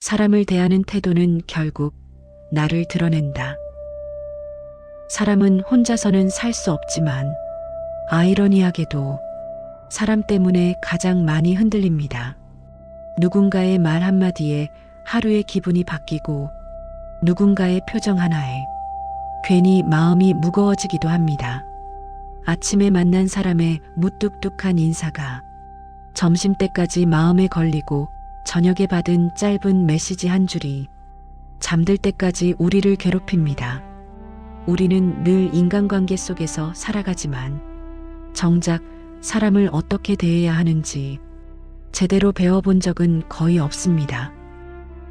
사람을 대하는 태도는 결국 나를 드러낸다. 사람은 혼자서는 살 수 없지만 아이러니하게도 사람 때문에 가장 많이 흔들립니다. 누군가의 말 한마디에 하루의 기분이 바뀌고 누군가의 표정 하나에 괜히 마음이 무거워지기도 합니다. 아침에 만난 사람의 무뚝뚝한 인사가 점심때까지 마음에 걸리고 저녁에 받은 짧은 메시지 한 줄이 잠들 때까지 우리를 괴롭힙니다. 우리는 늘 인간관계 속에서 살아가지만 정작 사람을 어떻게 대해야 하는지 제대로 배워본 적은 거의 없습니다.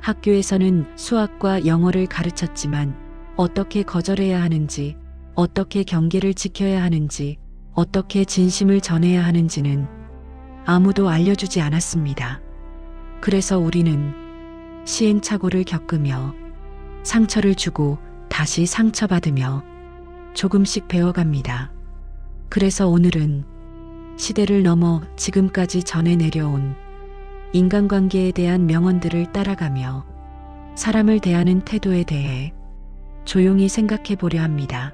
학교에서는 수학과 영어를 가르쳤지만 어떻게 거절해야 하는지, 어떻게 경계를 지켜야 하는지, 어떻게 진심을 전해야 하는지는 아무도 알려주지 않았습니다. 그래서 우리는 시행착오를 겪으며 상처를 주고 다시 상처받으며 조금씩 배워갑니다. 그래서 오늘은 시대를 넘어 지금까지 전해 내려온 인간관계에 대한 명언들을 따라가며 사람을 대하는 태도에 대해 조용히 생각해 보려 합니다.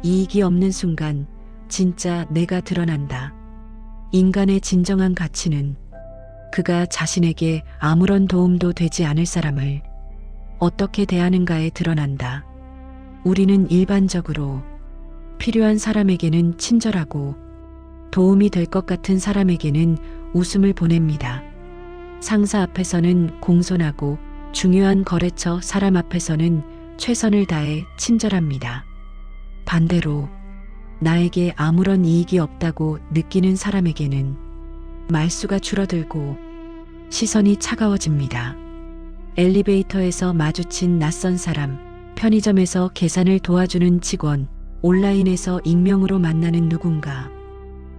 이익이 없는 순간 진짜 내가 드러난다. 인간의 진정한 가치는 그가 자신에게 아무런 도움도 되지 않을 사람을 어떻게 대하는가에 드러난다. 우리는 일반적으로 필요한 사람에게는 친절하고 도움이 될 것 같은 사람에게는 웃음을 보냅니다. 상사 앞에서는 공손하고 중요한 거래처 사람 앞에서는 최선을 다해 친절합니다. 반대로 나에게 아무런 이익이 없다고 느끼는 사람에게는 말수가 줄어들고 시선이 차가워집니다. 엘리베이터에서 마주친 낯선 사람, 편의점에서 계산을 도와주는 직원, 온라인에서 익명으로 만나는 누군가.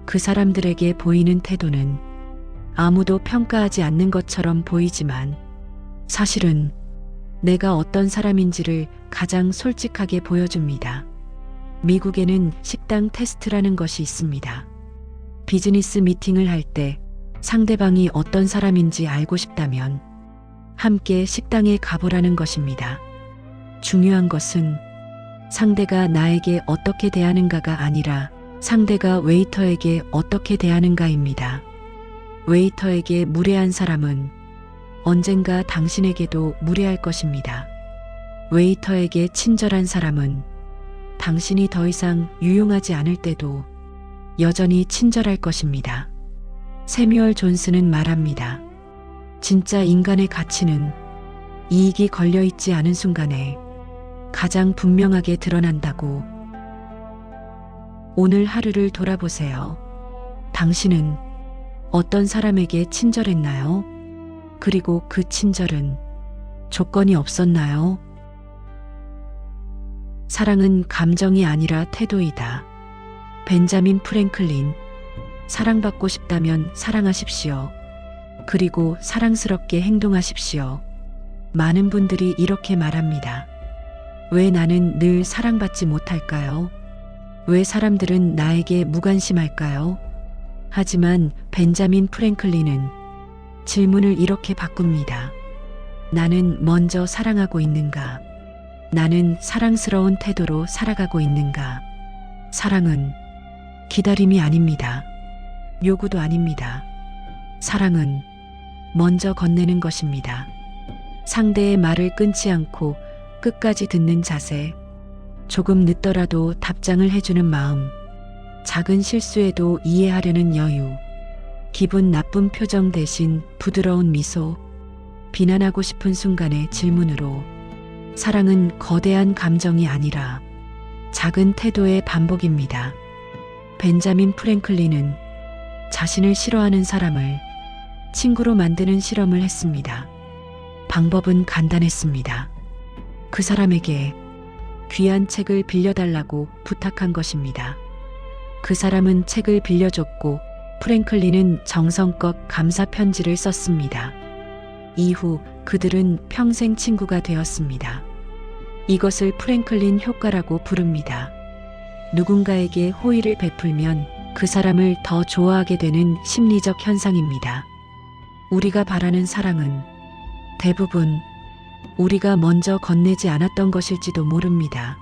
그 사람들에게 보이는 태도는 아무도 평가하지 않는 것처럼 보이지만 사실은 내가 어떤 사람인지를 가장 솔직하게 보여줍니다. 미국에는 식당 테스트라는 것이 있습니다. 비즈니스 미팅을 할 때 상대방이 어떤 사람인지 알고 싶다면 함께 식당에 가보라는 것입니다. 중요한 것은 상대가 나에게 어떻게 대하는가가 아니라 상대가 웨이터에게 어떻게 대하는가입니다. 웨이터에게 무례한 사람은 언젠가 당신에게도 무례할 것입니다. 웨이터에게 친절한 사람은 당신이 더 이상 유용하지 않을 때도 여전히 친절할 것입니다. 세뮤얼 존슨은 말합니다. 진짜 인간의 가치는 이익이 걸려있지 않은 순간에 가장 분명하게 드러난다고. 오늘 하루를 돌아보세요. 당신은 어떤 사람에게 친절했나요? 그리고 그 친절은 조건이 없었나요? 사랑은 감정이 아니라 태도이다. 벤자민 프랭클린. 사랑받고 싶다면 사랑하십시오. 그리고 사랑스럽게 행동하십시오. 많은 분들이 이렇게 말합니다. 왜 나는 늘 사랑받지 못할까요? 왜 사람들은 나에게 무관심할까요? 하지만 벤자민 프랭클린은 질문을 이렇게 바꿉니다. 나는 먼저 사랑하고 있는가? 나는 사랑스러운 태도로 살아가고 있는가? 사랑은 기다림이 아닙니다. 요구도 아닙니다. 사랑은 먼저 건네는 것입니다. 상대의 말을 끊지 않고 끝까지 듣는 자세, 조금 늦더라도 답장을 해주는 마음, 작은 실수에도 이해하려는 여유, 기분 나쁜 표정 대신 부드러운 미소, 비난하고 싶은 순간의 질문으로. 사랑은 거대한 감정이 아니라 작은 태도의 반복입니다. 벤자민 프랭클린은 자신을 싫어하는 사람을 친구로 만드는 실험을 했습니다. 방법은 간단했습니다. 그 사람에게 귀한 책을 빌려달라고 부탁한 것입니다. 그 사람은 책을 빌려줬고 프랭클린은 정성껏 감사 편지를 썼습니다. 이후 그들은 평생 친구가 되었습니다. 이것을 프랭클린 효과라고 부릅니다. 누군가에게 호의를 베풀면 그 사람을 더 좋아하게 되는 심리적 현상입니다. 우리가 바라는 사랑은 대부분 우리가 먼저 건네지 않았던 것일지도 모릅니다.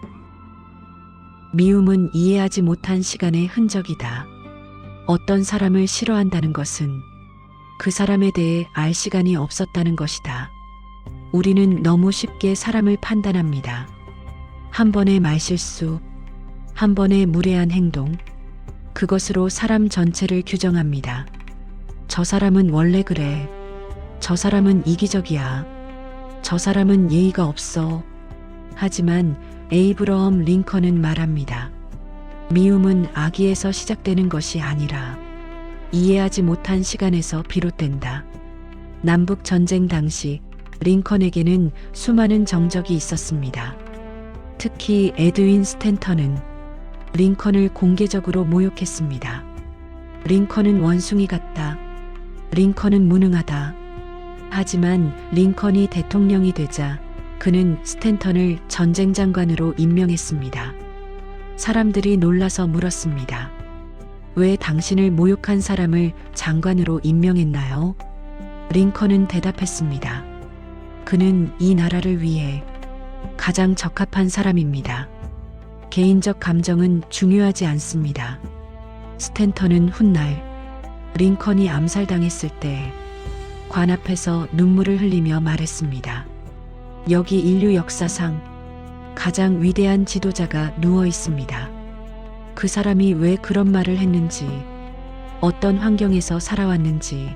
미움은 이해하지 못한 시간의 흔적이다. 어떤 사람을 싫어한다는 것은 그 사람에 대해 알 시간이 없었다는 것이다. 우리는 너무 쉽게 사람을 판단합니다. 한 번의 말실수, 한 번의 무례한 행동, 그것으로 사람 전체를 규정합니다. 저 사람은 원래 그래. 저 사람은 이기적이야. 저 사람은 예의가 없어. 하지만 에이브러엄 링컨은 말합니다. 미움은 악의에서 시작되는 것이 아니라 이해하지 못한 시간에서 비롯된다. 남북 전쟁 당시 링컨에게는 수많은 정적이 있었습니다. 특히 에드윈 스탠턴은 링컨을 공개적으로 모욕했습니다. 링컨은 원숭이 같다. 링컨은 무능하다. 하지만 링컨이 대통령이 되자 그는 스탠턴을 전쟁 장관으로 임명했습니다. 사람들이 놀라서 물었습니다. 왜 당신을 모욕한 사람을 장관으로 임명했나요? 링컨은 대답했습니다. 그는 이 나라를 위해 가장 적합한 사람입니다. 개인적 감정은 중요하지 않습니다. 스탠턴은 훗날 링컨이 암살당했을 때 관 앞에서 눈물을 흘리며 말했습니다. 여기 인류 역사상 가장 위대한 지도자가 누워 있습니다. 그 사람이 왜 그런 말을 했는지, 어떤 환경에서 살아왔는지,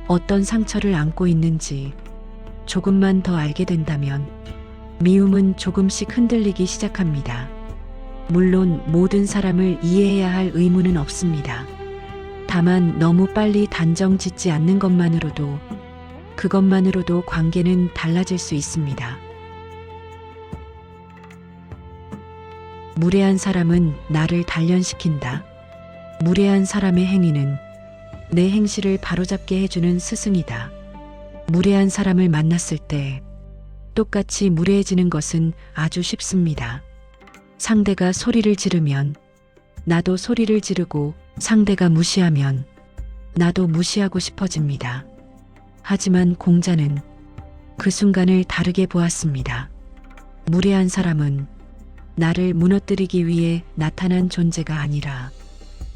어떤 상처를 안고 있는지 조금만 더 알게 된다면 미움은 조금씩 흔들리기 시작합니다. 물론 모든 사람을 이해해야 할 의무는 없습니다. 다만 너무 빨리 단정 짓지 않는 것만으로도 그것만으로도 관계는 달라질 수 있습니다. 무례한 사람은 나를 단련시킨다. 무례한 사람의 행위는 내 행실을 바로잡게 해주는 스승이다. 무례한 사람을 만났을 때 똑같이 무례해지는 것은 아주 쉽습니다. 상대가 소리를 지르면 나도 소리를 지르고 상대가 무시하면 나도 무시하고 싶어집니다. 하지만 공자는 그 순간을 다르게 보았습니다. 무례한 사람은 나를 무너뜨리기 위해 나타난 존재가 아니라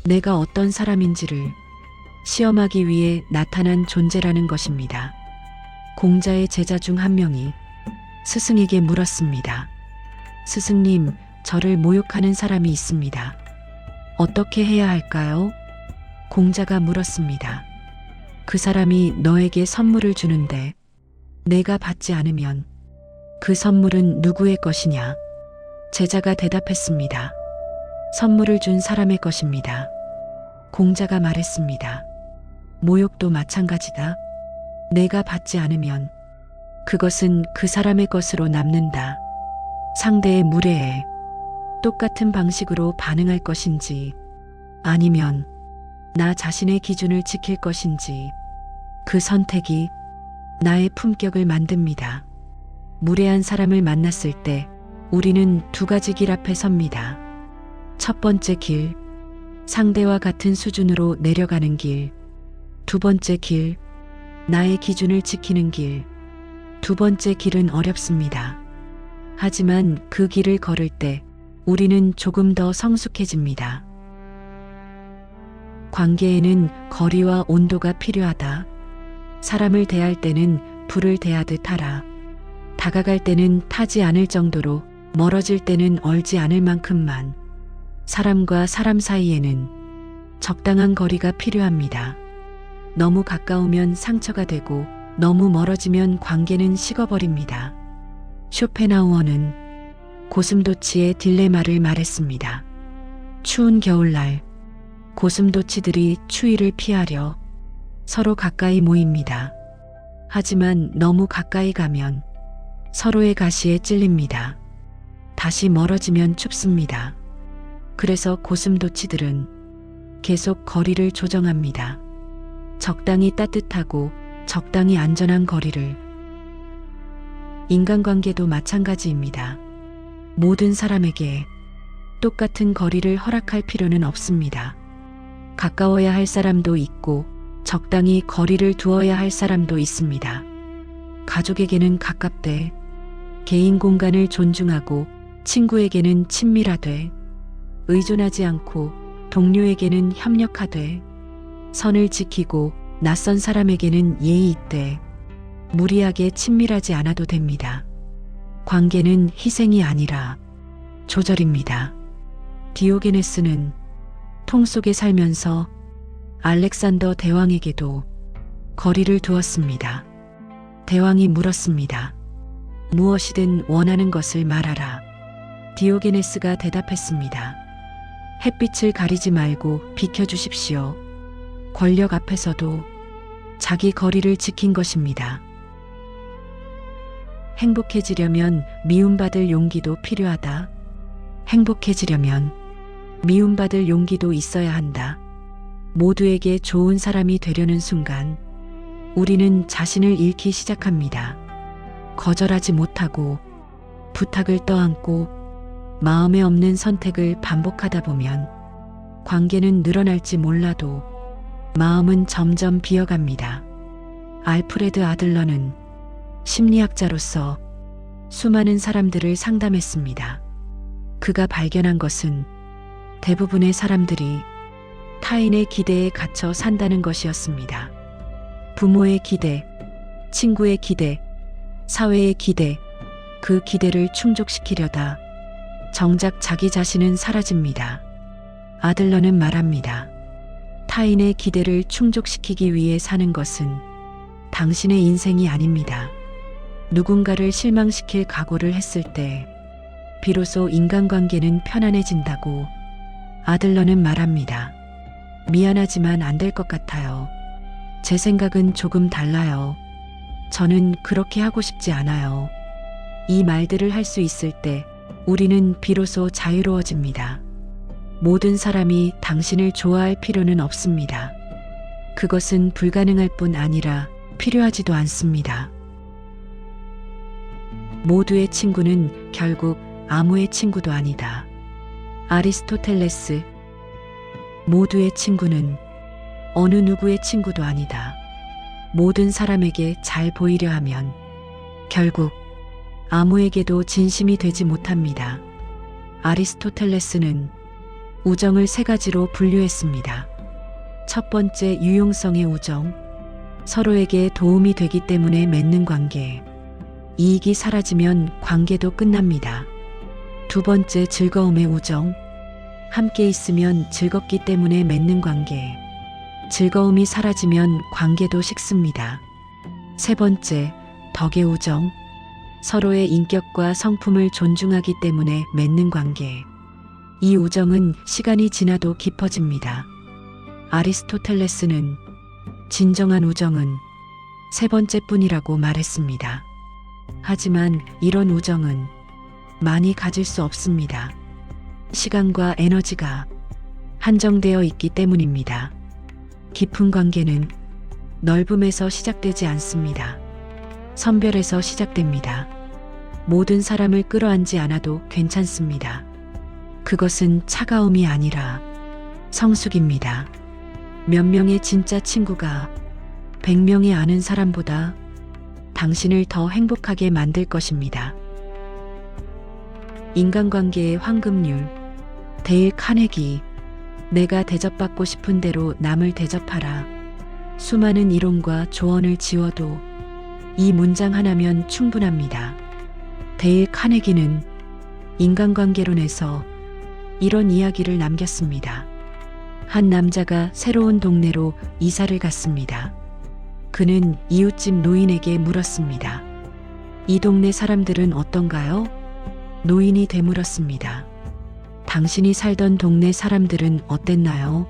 내가 어떤 사람인지를 시험하기 위해 나타난 존재라는 것입니다. 공자의 제자 중 한 명이 스승에게 물었습니다. 스승님, 저를 모욕하는 사람이 있습니다. 어떻게 해야 할까요? 공자가 물었습니다. 그 사람이 너에게 선물을 주는데 내가 받지 않으면 그 선물은 누구의 것이냐? 제자가 대답했습니다. 선물을 준 사람의 것입니다. 공자가 말했습니다. 모욕도 마찬가지다. 내가 받지 않으면 그것은 그 사람의 것으로 남는다. 상대의 무례에 똑같은 방식으로 반응할 것인지 아니면 나 자신의 기준을 지킬 것인지 그 선택이 나의 품격을 만듭니다. 무례한 사람을 만났을 때 우리는 두 가지 길 앞에 섭니다. 첫 번째 길, 상대와 같은 수준으로 내려가는 길. 두 번째 길, 나의 기준을 지키는 길. 두 번째 길은 어렵습니다. 하지만 그 길을 걸을 때 우리는 조금 더 성숙해집니다. 관계에는 거리와 온도가 필요하다. 사람을 대할 때는 불을 대하듯 하라. 다가갈 때는 타지 않을 정도로 멀어질 때는 얼지 않을 만큼만. 사람과 사람 사이에는 적당한 거리가 필요합니다. 너무 가까우면 상처가 되고 너무 멀어지면 관계는 식어버립니다. 쇼펜하우어는 고슴도치의 딜레마를 말했습니다. 추운 겨울날 고슴도치들이 추위를 피하려 서로 가까이 모입니다. 하지만 너무 가까이 가면 서로의 가시에 찔립니다. 다시 멀어지면 춥습니다. 그래서 고슴도치들은 계속 거리를 조정합니다. 적당히 따뜻하고 적당히 안전한 거리를. 인간관계도 마찬가지입니다. 모든 사람에게 똑같은 거리를 허락할 필요는 없습니다. 가까워야 할 사람도 있고 적당히 거리를 두어야 할 사람도 있습니다. 가족에게는 가깝되, 개인 공간을 존중하고 친구에게는 친밀하되, 의존하지 않고 동료에게는 협력하되, 선을 지키고 낯선 사람에게는 예의 있되, 무리하게 친밀하지 않아도 됩니다. 관계는 희생이 아니라 조절입니다. 디오게네스는 통 속에 살면서 알렉산더 대왕에게도 거리를 두었습니다. 대왕이 물었습니다. 무엇이든 원하는 것을 말하라. 디오게네스가 대답했습니다. 햇빛을 가리지 말고 비켜주십시오. 권력 앞에서도 자기 거리를 지킨 것입니다. 행복해지려면 미움받을 용기도 필요하다. 행복해지려면 미움받을 용기도 있어야 한다. 모두에게 좋은 사람이 되려는 순간 우리는 자신을 잃기 시작합니다. 거절하지 못하고 부탁을 떠안고 마음에 없는 선택을 반복하다 보면 관계는 늘어날지 몰라도 마음은 점점 비어갑니다. 알프레드 아들러는 심리학자로서 수많은 사람들을 상담했습니다. 그가 발견한 것은 대부분의 사람들이 타인의 기대에 갇혀 산다는 것이었습니다. 부모의 기대, 친구의 기대, 사회의 기대, 그 기대를 충족시키려다 정작 자기 자신은 사라집니다. 아들러는 말합니다. 타인의 기대를 충족시키기 위해 사는 것은 당신의 인생이 아닙니다. 누군가를 실망시킬 각오를 했을 때 비로소 인간관계는 편안해진다고 아들러는 말합니다. 미안하지만 안 될 것 같아요. 제 생각은 조금 달라요. 저는 그렇게 하고 싶지 않아요. 이 말들을 할 수 있을 때 우리는 비로소 자유로워집니다. 모든 사람이 당신을 좋아할 필요는 없습니다. 그것은 불가능할 뿐 아니라 필요하지도 않습니다. 모두의 친구는 결국 아무의 친구도 아니다. 아리스토텔레스. 모두의 친구는 어느 누구의 친구도 아니다. 모든 사람에게 잘 보이려 하면 결국 아무에게도 진심이 되지 못합니다. 아리스토텔레스는 우정을 3가지로 분류했습니다. 첫 번째, 유용성의 우정. 서로에게 도움이 되기 때문에 맺는 관계. 이익이 사라지면 관계도 끝납니다. 두 번째, 즐거움의 우정. 함께 있으면 즐겁기 때문에 맺는 관계. 즐거움이 사라지면 관계도 식습니다. 세 번째, 덕의 우정. 서로의 인격과 성품을 존중하기 때문에 맺는 관계. 이 우정은 시간이 지나도 깊어집니다. 아리스토텔레스는 진정한 우정은 3번째뿐이라고 말했습니다. 하지만 이런 우정은 많이 가질 수 없습니다. 시간과 에너지가 한정되어 있기 때문입니다. 깊은 관계는 넓음에서 시작되지 않습니다. 선별에서 시작됩니다. 모든 사람을 끌어안지 않아도 괜찮습니다. 그것은 차가움이 아니라 성숙입니다. 몇 명의 진짜 친구가 100명의 아는 사람보다 당신을 더 행복하게 만들 것입니다. 인간관계의 황금률. 데일 카네기. 내가 대접받고 싶은 대로 남을 대접하라. 수많은 이론과 조언을 지워도 이 문장 하나면 충분합니다. 데일 카네기는 인간관계론에서 이런 이야기를 남겼습니다. 한 남자가 새로운 동네로 이사를 갔습니다. 그는 이웃집 노인에게 물었습니다. 이 동네 사람들은 어떤가요? 노인이 되물었습니다. 당신이 살던 동네 사람들은 어땠나요?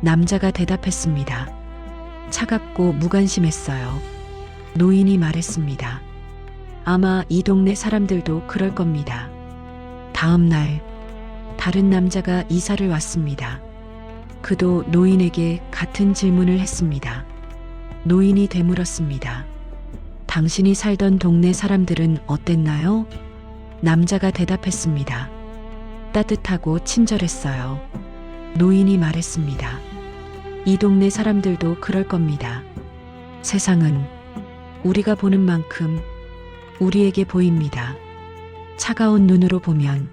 남자가 대답했습니다. 차갑고 무관심했어요. 노인이 말했습니다. 아마 이 동네 사람들도 그럴 겁니다. 다음 날 다른 남자가 이사를 왔습니다. 그도 노인에게 같은 질문을 했습니다. 노인이 되물었습니다. 당신이 살던 동네 사람들은 어땠나요? 남자가 대답했습니다. 따뜻하고 친절했어요. 노인이 말했습니다. 이 동네 사람들도 그럴 겁니다. 세상은 우리가 보는 만큼 우리에게 보입니다. 차가운 눈으로 보면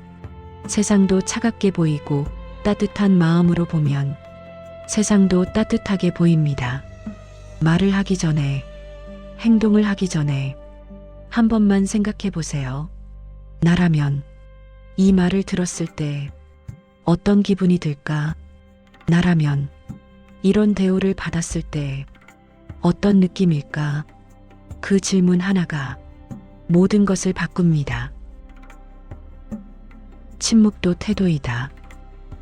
세상도 차갑게 보이고 따뜻한 마음으로 보면 세상도 따뜻하게 보입니다. 말을 하기 전에, 행동을 하기 전에 한 번만 생각해 보세요. 나라면 이 말을 들었을 때 어떤 기분이 들까? 나라면 이런 대우를 받았을 때 어떤 느낌일까? 그 질문 하나가 모든 것을 바꿉니다. 침묵도 태도이다.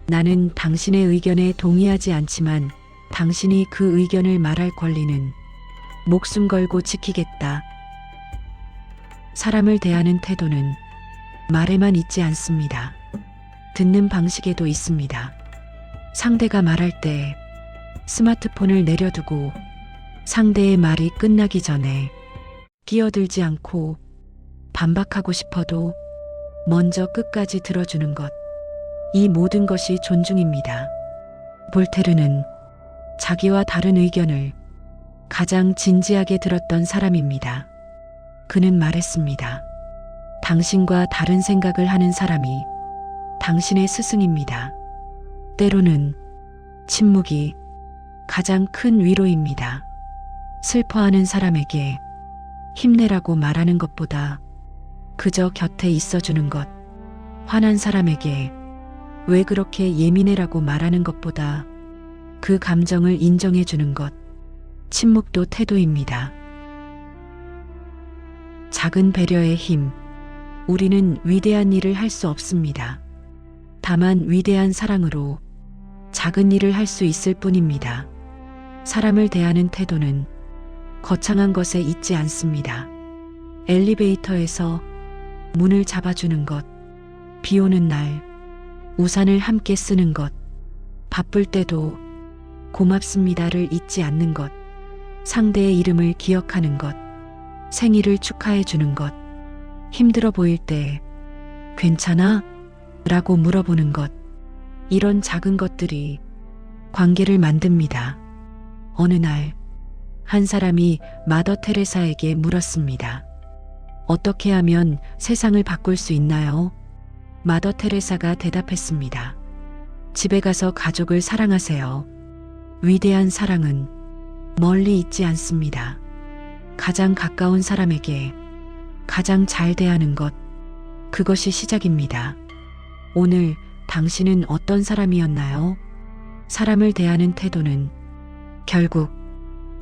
나는 당신의 의견에 동의하지 않지만 당신이 그 의견을 말할 권리는 목숨 걸고 지키겠다. 사람을 대하는 태도는 말에만 있지 않습니다. 듣는 방식에도 있습니다. 상대가 말할 때 스마트폰을 내려두고 상대의 말이 끝나기 전에 끼어들지 않고 반박하고 싶어도 먼저 끝까지 들어주는 것. 이 모든 것이 존중입니다. 볼테르는 자기와 다른 의견을 가장 진지하게 들었던 사람입니다. 그는 말했습니다. 당신과 다른 생각을 하는 사람이 당신의 스승입니다. 때로는 침묵이 가장 큰 위로입니다. 슬퍼하는 사람에게 힘내라고 말하는 것보다 그저 곁에 있어주는 것, 화난 사람에게 왜 그렇게 예민해라고 말하는 것보다 그 감정을 인정해주는 것, 침묵도 태도입니다. 작은 배려의 힘, 우리는 위대한 일을 할 수 없습니다. 다만 위대한 사랑으로 작은 일을 할 수 있을 뿐입니다. 사람을 대하는 태도는 거창한 것에 있지 않습니다. 엘리베이터에서 문을 잡아주는 것, 비 오는 날 우산을 함께 쓰는 것, 바쁠 때도 고맙습니다를 잊지 않는 것, 상대의 이름을 기억하는 것, 생일을 축하해 주는 것, 힘들어 보일 때 괜찮아? 라고 물어보는 것, 이런 작은 것들이 관계를 만듭니다. 어느 날 한 사람이 마더 테레사에게 물었습니다. 어떻게 하면 세상을 바꿀 수 있나요? 마더 테레사가 대답했습니다. 집에 가서 가족을 사랑하세요. 위대한 사랑은 멀리 있지 않습니다. 가장 가까운 사람에게 가장 잘 대하는 것, 그것이 시작입니다. 오늘 당신은 어떤 사람이었나요? 사람을 대하는 태도는 결국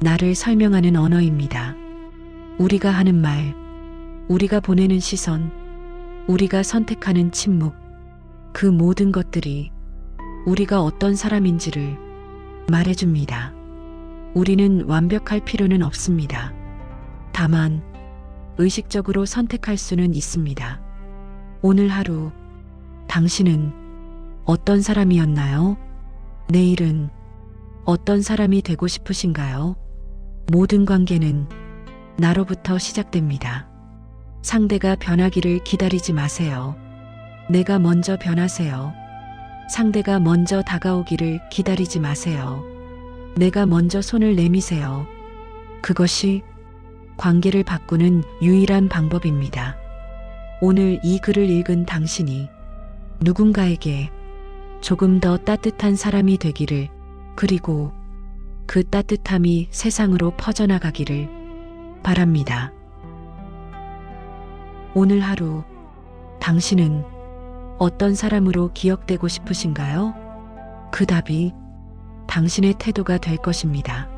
나를 설명하는 언어입니다. 우리가 하는 말, 우리가 보내는 시선, 우리가 선택하는 침묵, 그 모든 것들이 우리가 어떤 사람인지를 말해줍니다. 우리는 완벽할 필요는 없습니다. 다만 의식적으로 선택할 수는 있습니다. 오늘 하루 당신은 어떤 사람이었나요? 내일은 어떤 사람이 되고 싶으신가요? 모든 관계는 나로부터 시작됩니다. 상대가 변하기를 기다리지 마세요. 내가 먼저 변하세요. 상대가 먼저 다가오기를 기다리지 마세요. 내가 먼저 손을 내미세요. 그것이 관계를 바꾸는 유일한 방법입니다. 오늘 이 글을 읽은 당신이 누군가에게 조금 더 따뜻한 사람이 되기를, 그리고 그 따뜻함이 세상으로 퍼져나가기를 바랍니다. 오늘 하루 당신은 어떤 사람으로 기억되고 싶으신가요? 그 답이 당신의 태도가 될 것입니다.